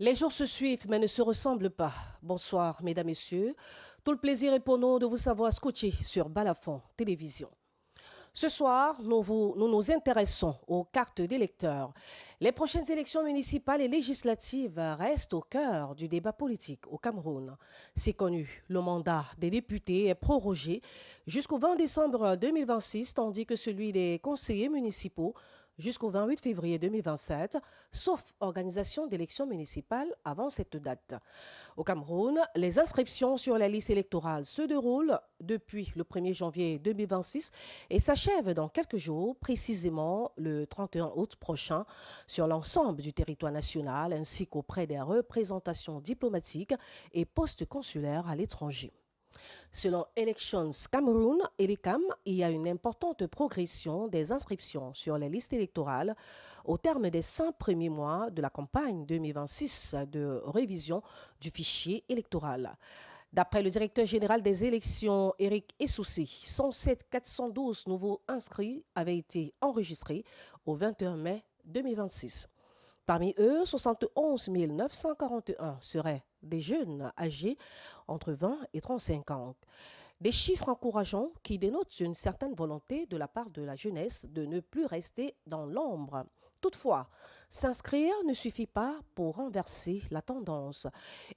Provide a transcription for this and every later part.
Les jours se suivent mais ne se ressemblent pas. Bonsoir, mesdames, messieurs. Tout le plaisir est pour nous de vous savoir scotcher sur Balafon Télévision. Ce soir, nous intéressons aux cartes d'électeurs. Les prochaines élections municipales et législatives restent au cœur du débat politique au Cameroun. C'est connu, le mandat des députés est prorogé jusqu'au 20 décembre 2026, tandis que celui des conseillers municipaux jusqu'au 28 février 2027, sauf organisation d'élections municipales avant cette date. Au Cameroun, les inscriptions sur la liste électorale se déroulent depuis le 1er janvier 2026 et s'achèvent dans quelques jours, précisément le 31 août prochain, sur l'ensemble du territoire national ainsi qu'auprès des représentations diplomatiques et postes consulaires à l'étranger. Selon Elections Cameroun, ELECAM, il y a une importante progression des inscriptions sur les listes électorales au terme des 5 premiers mois de la campagne 2026 de révision du fichier électoral. D'après le directeur général des élections, Eric Essoussi, 107 412 nouveaux inscrits avaient été enregistrés au 21 mai 2026. Parmi eux, 71 941 seraient des jeunes âgés entre 20 et 35 ans. Des chiffres encourageants qui dénotent une certaine volonté de la part de la jeunesse de ne plus rester dans l'ombre. Toutefois, s'inscrire ne suffit pas pour renverser la tendance.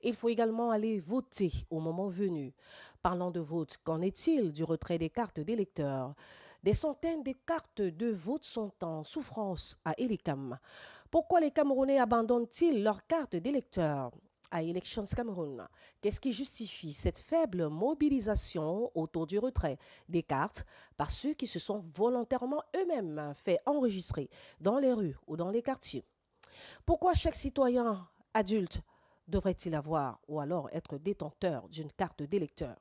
Il faut également aller voter au moment venu. Parlant de vote, qu'en est-il du retrait des cartes d'électeurs? Des centaines de cartes de vote sont en souffrance à Elecam. Pourquoi les Camerounais abandonnent-ils leurs cartes d'électeurs à Elections Cameroun? Qu'est-ce qui justifie cette faible mobilisation autour du retrait des cartes par ceux qui se sont volontairement eux-mêmes fait enregistrer dans les rues ou dans les quartiers? Pourquoi chaque citoyen adulte devrait-il avoir ou alors être détenteur d'une carte d'électeur?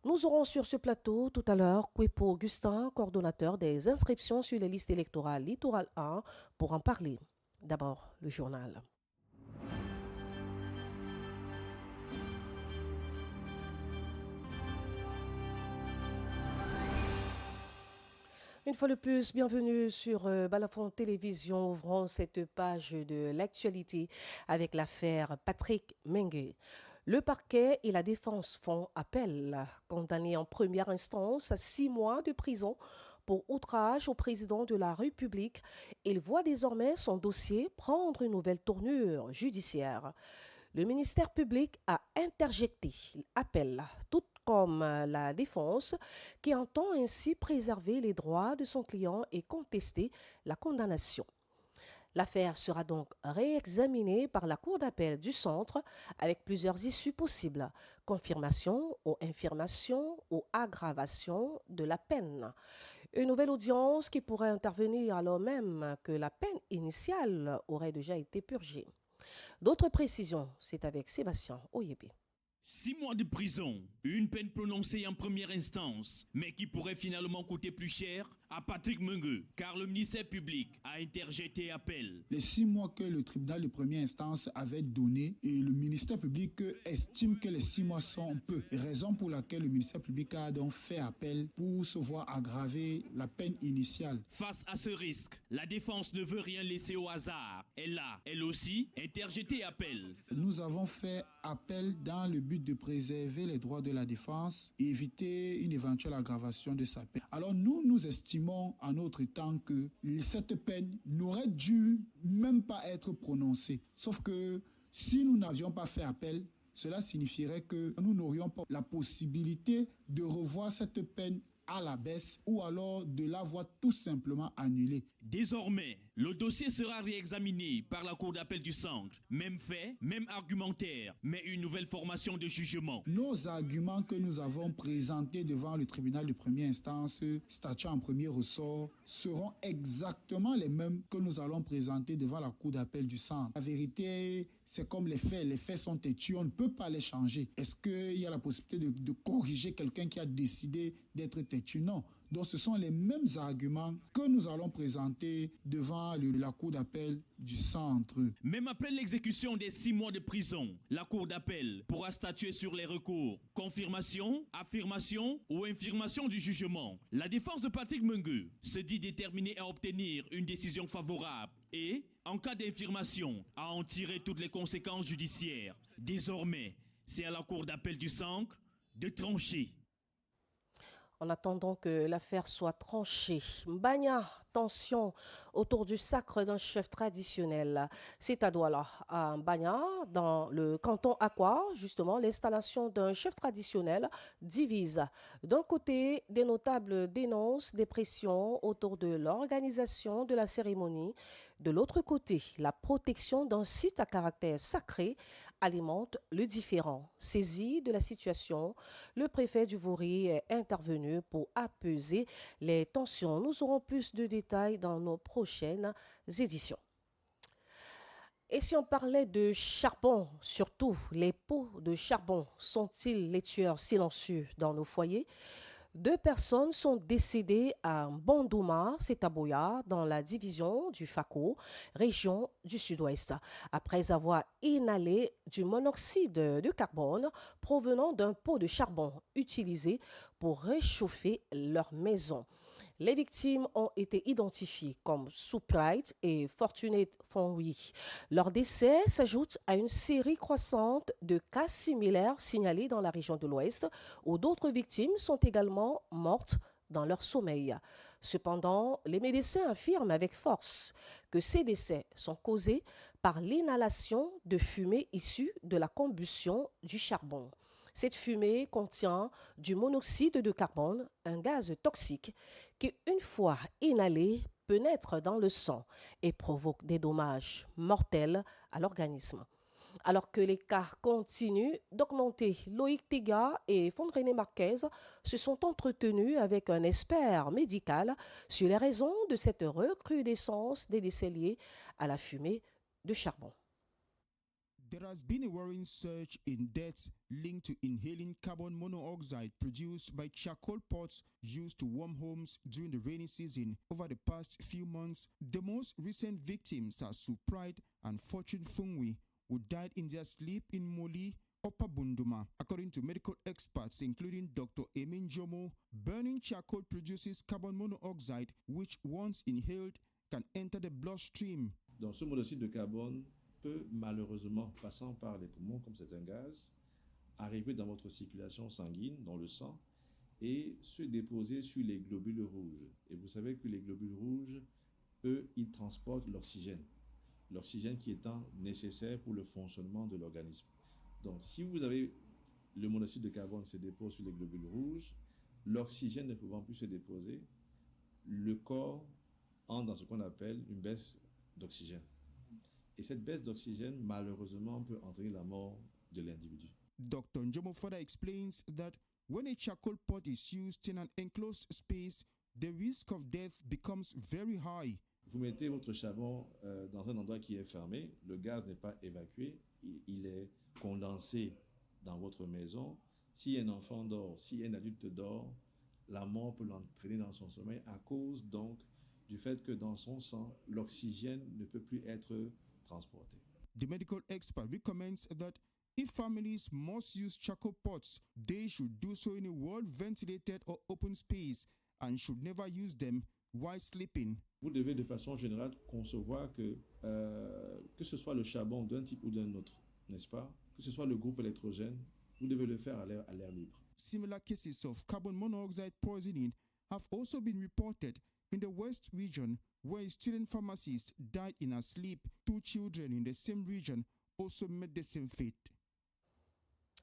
Nous aurons sur ce plateau tout à l'heure Kwepo Augustin, coordonnateur des inscriptions sur les listes électorales Littoral 1, pour en parler. D'abord, le journal. Une fois de plus, bienvenue sur Balafon Télévision. Ouvrons cette page de l'actualité avec l'affaire Patrick Mengue. Le parquet et la défense font appel. Condamné en première instance à 6 mois de prison pour outrage au président de la République, il voit désormais son dossier prendre une nouvelle tournure judiciaire. Le ministère public a interjecté l'appel, tout comme la défense, qui entend ainsi préserver les droits de son client et contester la condamnation. L'affaire sera donc réexaminée par la Cour d'appel du centre avec plusieurs issues possibles, confirmation ou infirmation ou aggravation de la peine. Une nouvelle audience qui pourrait intervenir alors même que la peine initiale aurait déjà été purgée. D'autres précisions, c'est avec Sébastien Oyébé. 6 mois de prison, une peine prononcée en première instance, mais qui pourrait finalement coûter plus cher à Patrick Mengue, car le ministère public a interjeté appel. Les 6 mois que le tribunal de première instance avait donné, et le ministère public estime que les 6 mois sont peu. Raison pour laquelle le ministère public a donc fait appel pour se voir aggraver la peine initiale. Face à ce risque, la défense ne veut rien laisser au hasard. Elle a, elle aussi, interjeté appel. Nous avons fait appel dans le but de préserver les droits de la défense et éviter une éventuelle aggravation de sa peine. Alors nous estimons à notre temps que cette peine n'aurait dû même pas être prononcée. Sauf que si nous n'avions pas fait appel, cela signifierait que nous n'aurions pas la possibilité de revoir cette peine à la baisse ou alors de la voir tout simplement annulée. Désormais, le dossier sera réexaminé par la Cour d'appel du centre. Même fait, même argumentaire, mais une nouvelle formation de jugement. Nos arguments que nous avons présentés devant le tribunal de première instance, statuant en premier ressort, seront exactement les mêmes que nous allons présenter devant la Cour d'appel du centre. La vérité, c'est comme les faits sont têtus, on ne peut pas les changer. Est-ce qu'il y a la possibilité de corriger quelqu'un qui a décidé d'être têtu? Non. Donc ce sont les mêmes arguments que nous allons présenter devant la cour d'appel du centre. Même après l'exécution des 6 mois de prison, la cour d'appel pourra statuer sur les recours. Confirmation, affirmation ou infirmation du jugement. La défense de Patrick Mengue se dit déterminée à obtenir une décision favorable et, en cas d'infirmation, à en tirer toutes les conséquences judiciaires. Désormais, c'est à la cour d'appel du centre de trancher. En attendant que l'affaire soit tranchée, Mbagna, tension autour du sacre d'un chef traditionnel. C'est à Douala, à Mbagna, dans le canton Akwa, justement, l'installation d'un chef traditionnel divise. D'un côté, des notables dénoncent des pressions autour de l'organisation de la cérémonie. De l'autre côté, la protection d'un site à caractère sacré alimente le différend. Saisi de la situation, le préfet du Vouri est intervenu pour apaiser les tensions. Nous aurons plus de détails dans nos prochaines éditions. Et si on parlait de charbon, surtout, les pots de charbon sont-ils les tueurs silencieux dans nos foyers? 2 personnes sont décédées à Bondouma, c'est à Boya, dans la division du Fako, région du Sud-Ouest, après avoir inhalé du monoxyde de carbone provenant d'un pot de charbon utilisé pour réchauffer leur maison. Les victimes ont été identifiées comme Soupright et Fortunate Fonwi. Leur décès s'ajoute à une série croissante de cas similaires signalés dans la région de l'Ouest, où d'autres victimes sont également mortes dans leur sommeil. Cependant, les médecins affirment avec force que ces décès sont causés par l'inhalation de fumée issue de la combustion du charbon. Cette fumée contient du monoxyde de carbone, un gaz toxique qui, une fois inhalé, peut naître dans le sang et provoque des dommages mortels à l'organisme. Alors que les cas continuent d'augmenter, Loïc Tiga et Fondrené Marquez se sont entretenus avec un expert médical sur les raisons de cette recrudescence des décès liés à la fumée de charbon. There has been a worrying surge in deaths linked to inhaling carbon monoxide produced by charcoal pots used to warm homes during the rainy season. Over the past few months, the most recent victims are Supride and Fortune Fungwi, who died in their sleep in Moli, Upper Bunduma. According to medical experts, including Dr. Emin Jomo, burning charcoal produces carbon monoxide, which once inhaled can enter the bloodstream. Donc ce monoxyde de carbone peut malheureusement, passant par les poumons, comme c'est un gaz, arriver dans votre circulation sanguine, dans le sang, et se déposer sur les globules rouges. Et vous savez que les globules rouges, eux, ils transportent l'oxygène. L'oxygène qui étant nécessaire pour le fonctionnement de l'organisme. Donc, si vous avez le monoxyde de carbone se dépose sur les globules rouges, l'oxygène ne pouvant plus se déposer, le corps entre dans ce qu'on appelle une baisse d'oxygène. Et cette baisse d'oxygène, malheureusement, peut entraîner la mort de l'individu. Dr. Njomo further explains that when a charcoal pot is used in an enclosed space, the risk of death becomes very high. Vous mettez votre charbon dans un endroit qui est fermé, le gaz n'est pas évacué, il est condensé dans votre maison. Si un enfant dort, si un adulte dort, la mort peut l'entraîner dans son sommeil à cause donc du fait que dans son sang, l'oxygène ne peut plus être transporté. The medical expert recommends that if families must use charcoal pots, they should do so in a well-ventilated or open space and should never use them while sleeping. Vous devez de façon générale concevoir que ce soit le charbon d'un type ou d'un autre, n'est-ce pas? Que ce soit le groupe électrogène, vous devez le faire à l'air libre. Similar cases of carbon monoxide poisoning have also been reported in the West region, where a student pharmacist died in her sleep. 2 children in the same region also met the same fate.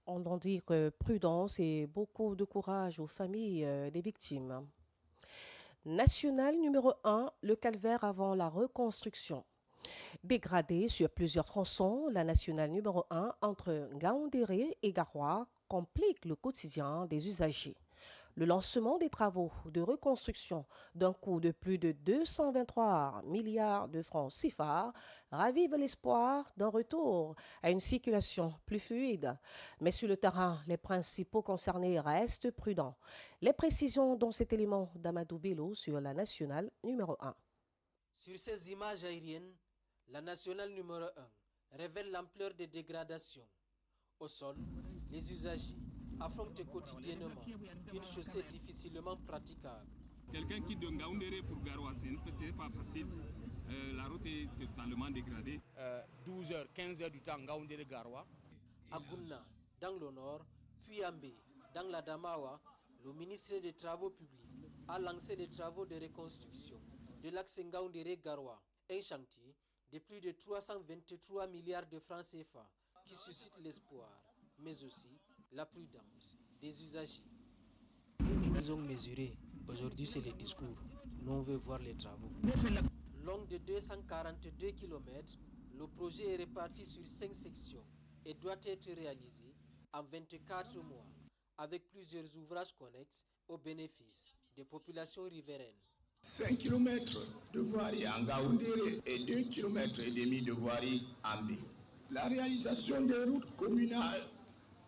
On doit dire prudence et beaucoup de courage aux familles des victimes. National numéro 1, le calvaire avant la reconstruction. Dégradée sur plusieurs tronçons, la nationale numéro 1 entre Ngaoundéré et Garoua complique le quotidien des usagers. Le lancement des travaux de reconstruction d'un coût de plus de 223 milliards de francs CFA ravive l'espoir d'un retour à une circulation plus fluide. Mais sur le terrain, les principaux concernés restent prudents. Les précisions dans cet élément d'Amadou Bello sur la nationale numéro 1. Sur ces images aériennes, la nationale numéro 1 révèle l'ampleur des dégradations. Au sol, les usagers affrontent quotidiennement une chaussée difficilement praticable. Quelqu'un qui de Ngaoundéré pour Garoua, c'est peut-être pas facile. La route est totalement dégradée. 12h, 15h du temps, Ngaoundéré Garoua. À Gouna, dans le nord, puis Ambé, dans la Damawa, le ministre des Travaux publics a lancé des travaux de reconstruction de l'axe Ngaoundéré Garoua, un chantier de plus de 323 milliards de francs CFA qui suscite l'espoir, mais aussi la prudence des usagers. Ils ont mesuré, aujourd'hui c'est les discours, nous on veut voir les travaux. Long de 242 km, le projet est réparti sur 5 sections et doit être réalisé en 24 mois, avec plusieurs ouvrages connexes au bénéfice des populations riveraines. 5 km de voirie en Ngaoundéré et 2,5 km de voirie en Bé. La réalisation des routes communales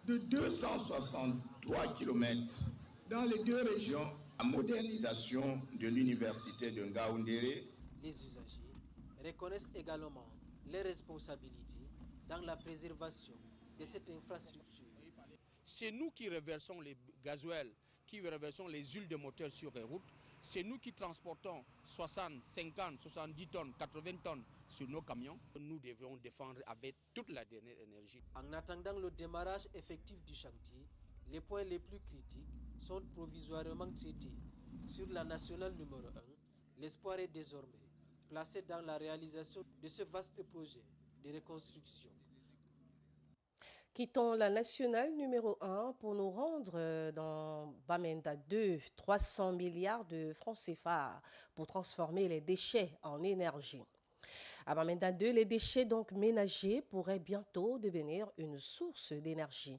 de 263 km dans les deux régions, la modernisation de l'université de Ngaoundéré. Les usagers reconnaissent également les responsabilités dans la préservation de cette infrastructure. C'est nous qui reversons les gasoils, qui reversons les huiles de moteur sur les routes. C'est nous qui transportons 60, 50, 70 tonnes, 80 tonnes sur nos camions. Nous devons défendre avec toute la dernière énergie. En attendant le démarrage effectif du chantier, les points les plus critiques sont provisoirement traités. Sur la nationale numéro 1, l'espoir est désormais placé dans la réalisation de ce vaste projet de reconstruction. Quittons la nationale numéro 1 pour nous rendre dans Bamenda 2, 300 milliards de francs CFA pour transformer les déchets en énergie. À Bamenda 2, les déchets donc ménagers pourraient bientôt devenir une source d'énergie.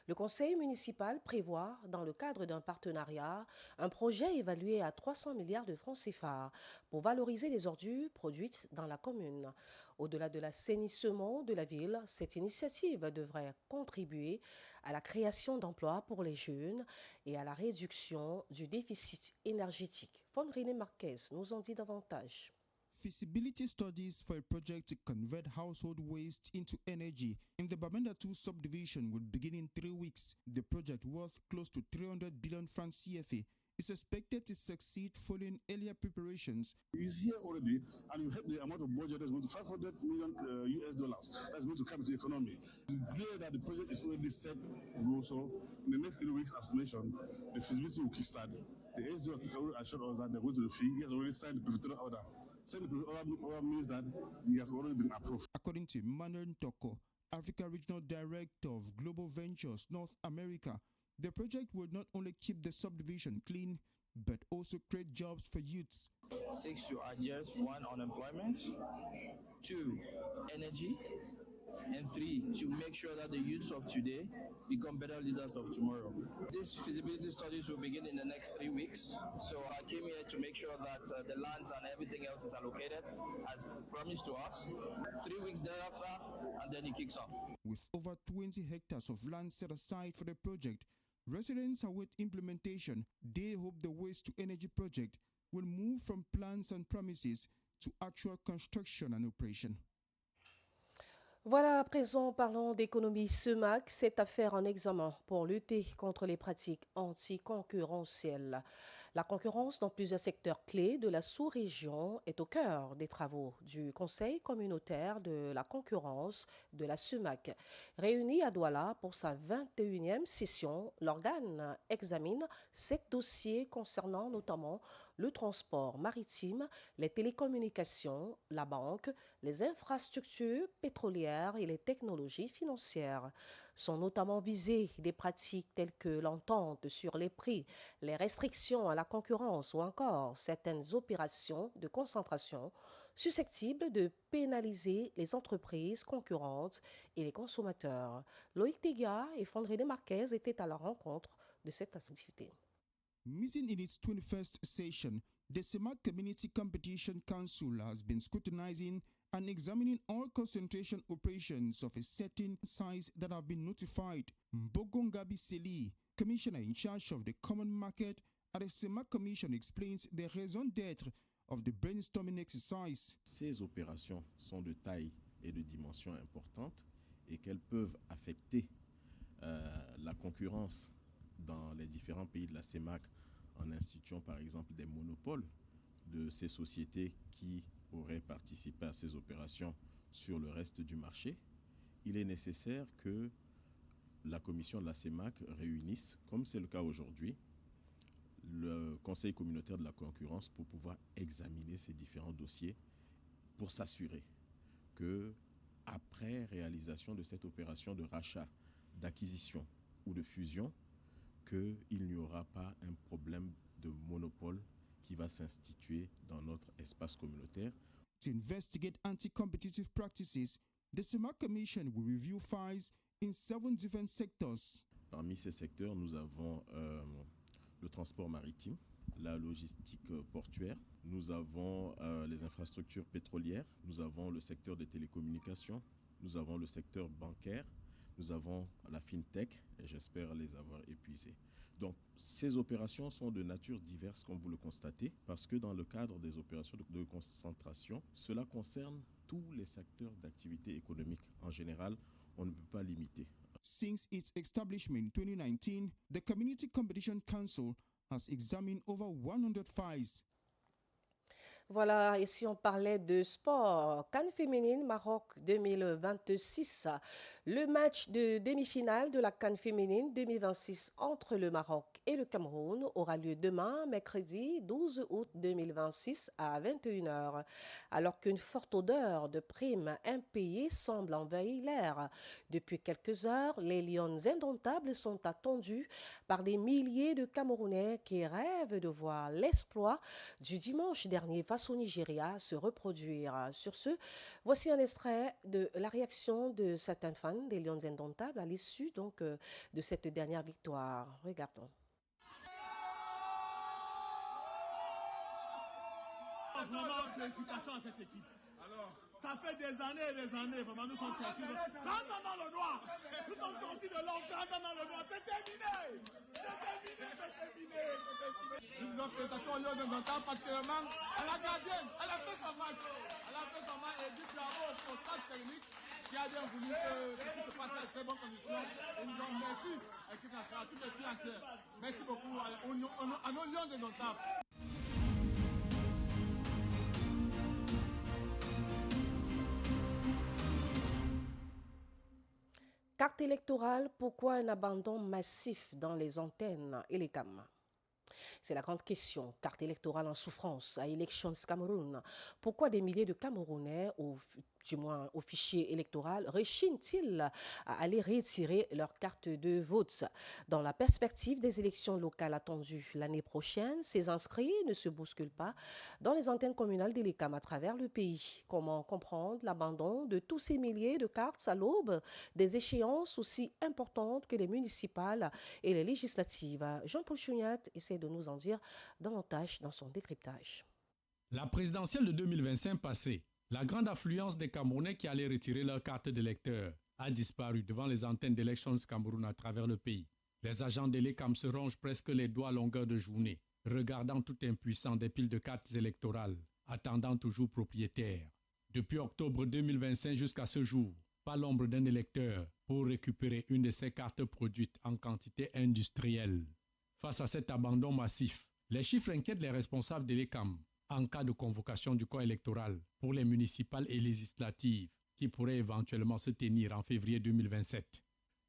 Le conseil municipal prévoit, dans le cadre d'un partenariat, un projet évalué à 300 milliards de francs CFA pour valoriser les ordures produites dans la commune. Au-delà de l'assainissement de la ville, cette initiative devrait contribuer à la création d'emplois pour les jeunes et à la réduction du déficit énergétique. Fondrine Marquez nous en dit davantage. Feasibility studies for a project to convert household waste into energy in the Bamenda 2 subdivision will begin in 3 weeks. The project, worth close to 300 billion francs CFA, is expected to succeed following earlier preparations. It's here already, and you have the amount of budget that's going to $500 million US dollars. That's going to come to the economy. It's clear that the project is already set to go. So in the next 3 weeks, as mentioned, the feasibility will kickstart. The SDO assured us that they're going to the fee. He has already signed the prefectorial order. Signing the prefectorial order means that he has already been approved. According to Emmanuel Ntoko, Africa Regional Director of Global Ventures North America, the project will not only keep the subdivision clean, but also create jobs for youths. 6, to address 1, unemployment, 2, energy, and 3, to make sure that the youths of today become better leaders of tomorrow. These feasibility studies will begin in the next 3 weeks. So I came here to make sure that the lands and everything else is allocated as promised to us. 3 weeks thereafter, and then it kicks off. With over 20 hectares of land set aside for the project, residents await implementation. They hope the waste-to-energy project will move from plans and promises to actual construction and operation. Voilà, à présent, parlons d'économie SEMAC, cette affaire en examen pour lutter contre les pratiques anticoncurrentielles. La concurrence dans plusieurs secteurs clés de la sous-région est au cœur des travaux du Conseil communautaire de la concurrence de la SEMAC. Réuni à Douala pour sa 21e session, l'organe examine 7 dossiers concernant notamment le transport maritime, les télécommunications, la banque, les infrastructures pétrolières et les technologies financières. Sont notamment visées des pratiques telles que l'entente sur les prix, les restrictions à la concurrence ou encore certaines opérations de concentration susceptibles de pénaliser les entreprises concurrentes et les consommateurs. Loïc Tegia et Fondrine Marquez étaient à la rencontre de cette activité. Meeting in its 21st session, the CEMAC Community Competition Council has been scrutinizing and examining all concentration operations of a certain size that have been notified. Bogongabi Seli, commissioner in charge of the common market at the CEMAC Commission, explains the raison d'être of the brainstorming exercise. Ces opérations sont de taille et de dimension importantes et qu'elles peuvent affecter la concurrence dans les différents pays de la CEMAC en instituant par exemple des monopoles de ces sociétés qui auraient participé à ces opérations sur le reste du marché. Il est nécessaire que la commission de la CEMAC réunisse, comme c'est le cas aujourd'hui, le Conseil communautaire de la concurrence pour pouvoir examiner ces différents dossiers pour s'assurer que, après réalisation de cette opération de rachat, d'acquisition ou de fusion, qu'il n'y aura pas un problème de monopole qui va s'instituer dans notre espace communautaire. To investigate anti-competitive practices, the CEMAC Commission will review files in 7 different sectors. Parmi ces secteurs, nous avons le transport maritime, la logistique portuaire, nous avons les infrastructures pétrolières, nous avons le secteur des télécommunications, nous avons le secteur bancaire, nous avons la fintech et j'espère les avoir épuisées. Donc ces opérations sont de nature diverse comme vous le constatez parce que dans le cadre des opérations de concentration, cela concerne tous les secteurs d'activité économique. En général, on ne peut pas limiter. Since its establishment in 2019, the Community Competition Council has examined over 100 files. Voilà, et si on parlait de sport, CAN féminine Maroc 2026, le match de demi-finale de la CAN féminine 2026 entre le Maroc et le Cameroun aura lieu demain, mercredi 12 août 2026 à 21h. Alors qu'une forte odeur de primes impayées semble envahir l'air. Depuis quelques heures, les Lions indomptables sont attendus par des milliers de Camerounais qui rêvent de voir l'exploit du dimanche dernier face au Nigeria se reproduire. Sur ce, voici un extrait de la réaction de certains fans des Lions indomptables à l'issue donc de cette dernière victoire. Regardons. Félicitations à cette équipe. Alors, ça fait des années, vraiment, nous sommes sortis. 30 ans dans le noir. Nous sommes sortis de l'ombre, 30 ans dans le noir. C'est terminé. Nous disons félicitations au Lion indomptable, particulièrement à la gardienne. Elle a fait son match. Et dit bravo au staff technique qui a bien voulu que ceci se passe dans de très bonnes conditions. Et nous disons merci à l'équipe nationale, à toutes les filles entières. Merci beaucoup à nos Lions indomptables. Carte électorale, pourquoi un abandon massif dans les antennes et les cams? C'est la grande question. Carte électorale en souffrance à Elections Cameroun. Pourquoi des milliers de Camerounais, du moins au fichier électoral, rechignent-ils à aller retirer leur carte de vote? Dans la perspective des élections locales attendues l'année prochaine, ces inscrits ne se bousculent pas dans les antennes communales d'Elecam à travers le pays. Comment comprendre l'abandon de tous ces milliers de cartes à l'aube des échéances aussi importantes que les municipales et les législatives? Jean-Paul Chouniat essaie de nous en dire davantage dans son décryptage. La présidentielle de 2025 passée, la grande affluence des Camerounais qui allaient retirer leur carte d'électeur a disparu devant les antennes d'Elections Cameroun à travers le pays. Les agents d'Elecam se rongent presque les doigts à longueur de journée, regardant tout impuissant des piles de cartes électorales, attendant toujours propriétaire. Depuis octobre 2025 jusqu'à ce jour, pas l'ombre d'un électeur pour récupérer une de ces cartes produites en quantité industrielle. Face à cet abandon massif, les chiffres inquiètent les responsables d'Elecam en cas de convocation du corps électoral pour les municipales et législatives qui pourraient éventuellement se tenir en février 2027.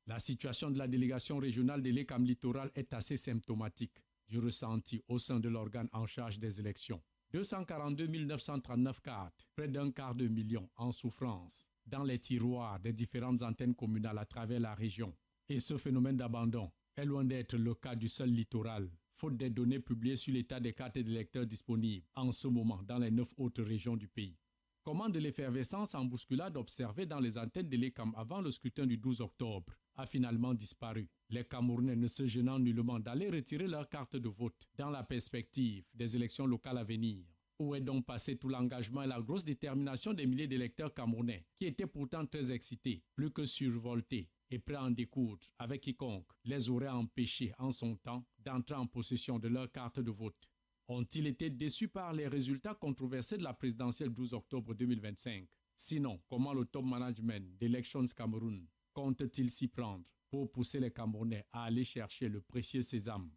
La situation de la délégation régionale d'Elecam Littoral est assez symptomatique du ressenti au sein de l'organe en charge des élections. 242 939 cartes, près d'un quart de million en souffrance, dans les tiroirs des différentes antennes communales à travers la région. Et ce phénomène d'abandon est loin d'être le cas du seul littoral, faute des données publiées sur l'état des cartes d'électeurs disponibles en ce moment dans les 9 autres régions du pays. Comment de l'effervescence en bousculade observée dans les antennes d'Elecam avant le scrutin du 12 octobre a finalement disparu. Les Camerounais ne se gênant nullement d'aller retirer leur carte de vote dans la perspective des élections locales à venir. Où est donc passé tout l'engagement et la grosse détermination des milliers d'électeurs camerounais qui étaient pourtant très excités, plus que survoltés et prêts à en découdre avec quiconque les aurait empêchés en son temps d'entrer en possession de leur carte de vote? Ont-ils été déçus par les résultats controversés de la présidentielle 12 octobre 2025? Sinon, comment le top management d'Elections Cameroun compte-t-il s'y prendre pour pousser les Camerounais à aller chercher le précieux sésame?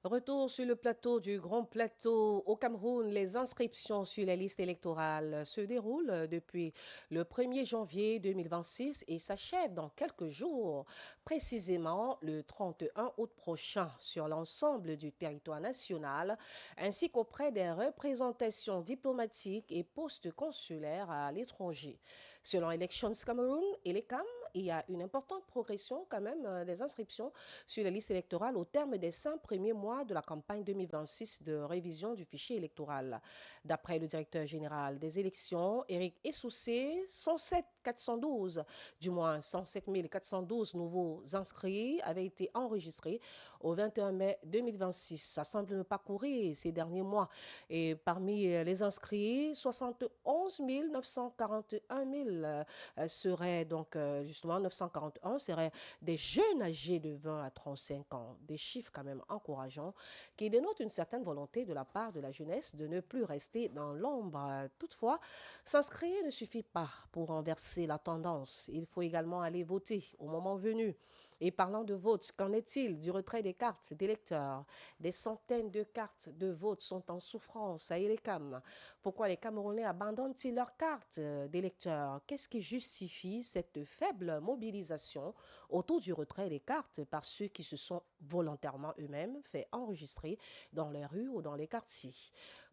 Retour sur le plateau du Grand Plateau au Cameroun. Les inscriptions sur les listes électorales se déroulent depuis le 1er janvier 2026 et s'achèvent dans quelques jours, précisément le 31 août prochain, sur l'ensemble du territoire national, ainsi qu'auprès des représentations diplomatiques et postes consulaires à l'étranger. Selon Elections Cameroun et l'ECAM, il y a une importante progression quand même des inscriptions sur les listes électorales au terme des 5 premiers mois de la campagne 2026 de révision du fichier électoral. D'après le directeur général des élections, Éric Essoussé, 107 412, du moins 107 412 nouveaux inscrits avaient été enregistrés au 21 mai 2026. Ça semble ne pas courir ces derniers mois. Et parmi les inscrits, 71 941 seraient donc justement 941 seraient des jeunes âgés de 20 à 35 ans. Des chiffres quand même encourageants qui dénotent une certaine volonté de la part de la jeunesse de ne plus rester dans l'ombre. Toutefois, s'inscrire ne suffit pas pour renverser la tendance. Il faut également aller voter au moment venu. Et parlant de vote, qu'en est-il du retrait des cartes d'électeurs? Des centaines de cartes de vote sont en souffrance à Elecam. Pourquoi les Camerounais abandonnent-ils leurs cartes d'électeurs? Qu'est-ce qui justifie cette faible mobilisation autour du retrait des cartes par ceux qui se sont volontairement eux-mêmes fait enregistrer dans les rues ou dans les quartiers?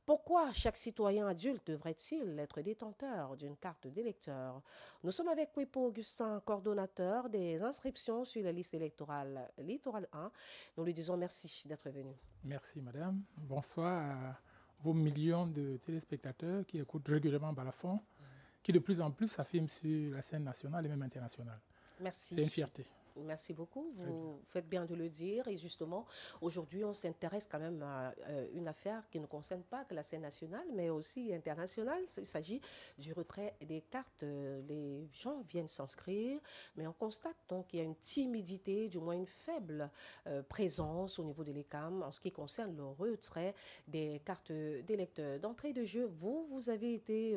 Pourquoi chaque citoyen adulte devrait-il être détenteur d'une carte d'électeur? Nous sommes avec Kwepo Augustin, coordonnateur des inscriptions sur la liste électorale Littoral 1. Nous lui disons merci d'être venu. Merci madame. Bonsoir à vos millions de téléspectateurs qui écoutent régulièrement Balafon, qui de plus en plus s'affirment sur la scène nationale et même internationale. Merci. C'est une fierté. Merci beaucoup, vous faites bien de le dire. Et justement, aujourd'hui, on s'intéresse quand même à une affaire qui ne concerne pas que la scène nationale, mais aussi internationale. Il s'agit du retrait des cartes. Les gens viennent s'inscrire, mais on constate donc qu'il y a une timidité, du moins une faible présence au niveau de l'ECAM en ce qui concerne le retrait des cartes d'électeurs. D'entrée de jeu, vous avez été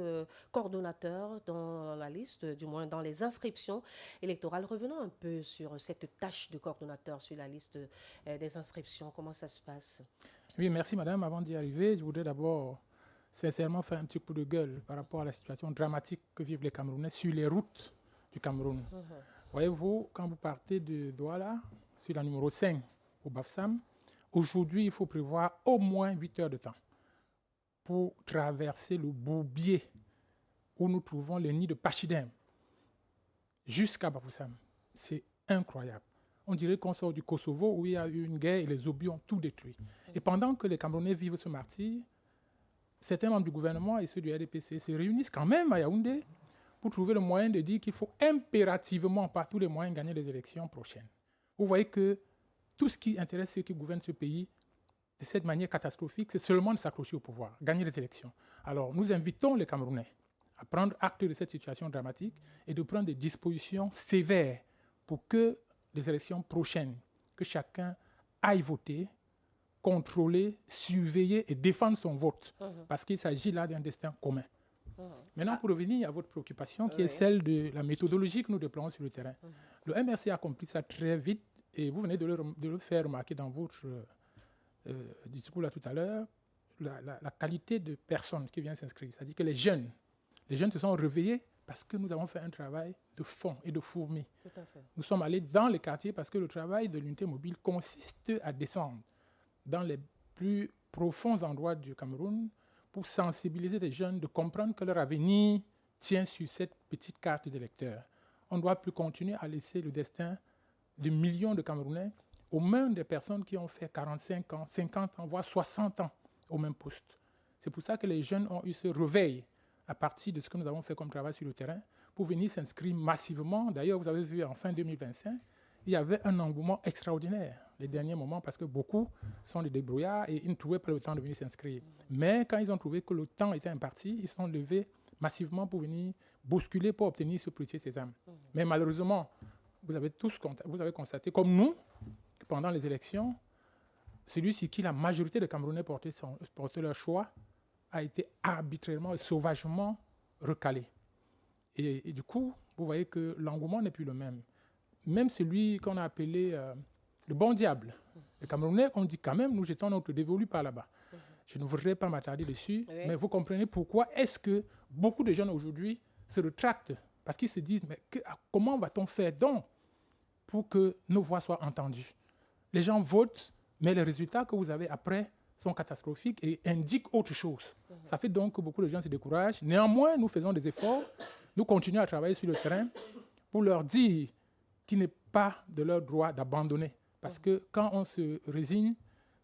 coordonnateur dans la liste, du moins dans les inscriptions électorales. Revenons un peu sur cette tâche de coordonnateur sur la liste des inscriptions. Comment ça se passe? Oui, merci madame. Avant d'y arriver, je voudrais d'abord sincèrement faire un petit coup de gueule par rapport à la situation dramatique que vivent les Camerounais sur les routes du Cameroun. Voyez-vous, quand vous partez de Douala, sur la numéro 5 au Bafsam, aujourd'hui, il faut prévoir au moins 8 heures de temps pour traverser le bourbier où nous trouvons les nids de pachidem jusqu'à Bafoussam. C'est incroyable. On dirait qu'on sort du Kosovo où il y a eu une guerre et les obus ont tout détruit. Et pendant que les Camerounais vivent ce martyre, certains membres du gouvernement et ceux du RDPC se réunissent quand même à Yaoundé pour trouver le moyen de dire qu'il faut impérativement, par tous les moyens, gagner les élections prochaines. Vous voyez que tout ce qui intéresse ceux qui gouvernent ce pays de cette manière catastrophique, c'est seulement de s'accrocher au pouvoir, gagner les élections. Alors nous invitons les Camerounais à prendre acte de cette situation dramatique et de prendre des dispositions sévères pour que les élections prochaines, que chacun aille voter, contrôler, surveiller et défendre son vote. Parce qu'il s'agit là d'un destin commun. Maintenant, pour revenir à votre préoccupation, qui est celle de la méthodologie que nous déployons sur le terrain. Le MRC a accompli ça très vite et vous venez de le faire remarquer dans votre discours là tout à l'heure, la qualité de personnes qui viennent s'inscrire. C'est-à-dire que les jeunes se sont réveillés parce que nous avons fait un travail de fond et de fourmi. Nous sommes allés dans les quartiers parce que le travail de l'unité mobile consiste à descendre dans les plus profonds endroits du Cameroun pour sensibiliser les jeunes, de comprendre que leur avenir tient sur cette petite carte d'électeur. On ne doit plus continuer à laisser le destin de millions de Camerounais aux mains des personnes qui ont fait 45 ans, 50 ans, voire 60 ans au même poste. C'est pour ça que les jeunes ont eu ce réveil à partir de ce que nous avons fait comme travail sur le terrain, pour venir s'inscrire massivement. D'ailleurs, vous avez vu en fin 2025, il y avait un engouement extraordinaire les derniers moments parce que beaucoup sont des débrouillards et ils ne trouvaient pas le temps de venir s'inscrire. Mais quand ils ont trouvé que le temps était imparti, ils sont levés massivement pour venir bousculer pour obtenir ce petit sésame. Mais malheureusement, vous avez constaté, comme nous, que pendant les élections, celui sur qui la majorité des Camerounais portaient leur choix a été arbitrairement et sauvagement recalé. Et du coup, vous voyez que l'engouement n'est plus le même. Même celui qu'on a appelé le bon diable. Les Camerounais, on dit quand même, nous jetons notre dévolu par là-bas. Je ne voudrais pas m'attarder dessus, mais vous comprenez pourquoi est-ce que beaucoup de jeunes aujourd'hui se rétractent parce qu'ils se disent, mais comment va-t-on faire donc pour que nos voix soient entendues? Les gens votent, mais les résultats que vous avez après sont catastrophiques et indiquent autre chose. Ça fait donc que beaucoup de gens se découragent. Néanmoins, nous faisons des efforts. Nous continuons à travailler sur le terrain pour leur dire qu'il n'est pas de leur droit d'abandonner. Parce que quand on se résigne,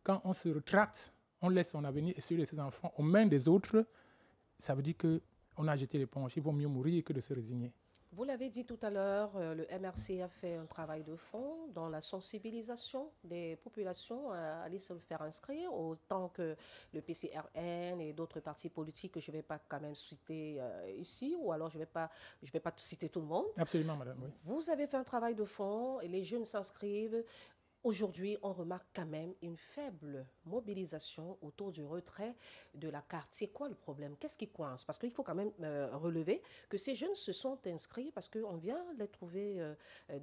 quand on se rétracte, on laisse son avenir et celui de ses enfants aux mains des autres, ça veut dire qu'on a jeté l'éponge. Il vaut mieux mourir que de se résigner. Vous l'avez dit tout à l'heure, le MRC a fait un travail de fond dans la sensibilisation des populations à aller se faire inscrire, autant que le PCRN et d'autres partis politiques que je ne vais pas quand même citer ici, ou alors je ne vais pas citer tout le monde. Absolument, madame. Oui. Vous avez fait un travail de fond et les jeunes s'inscrivent. Aujourd'hui, on remarque quand même une faible mobilisation autour du retrait de la carte. C'est quoi le problème? Qu'est-ce qui coince? Parce qu'il faut quand même relever que ces jeunes se sont inscrits parce qu'on vient les trouver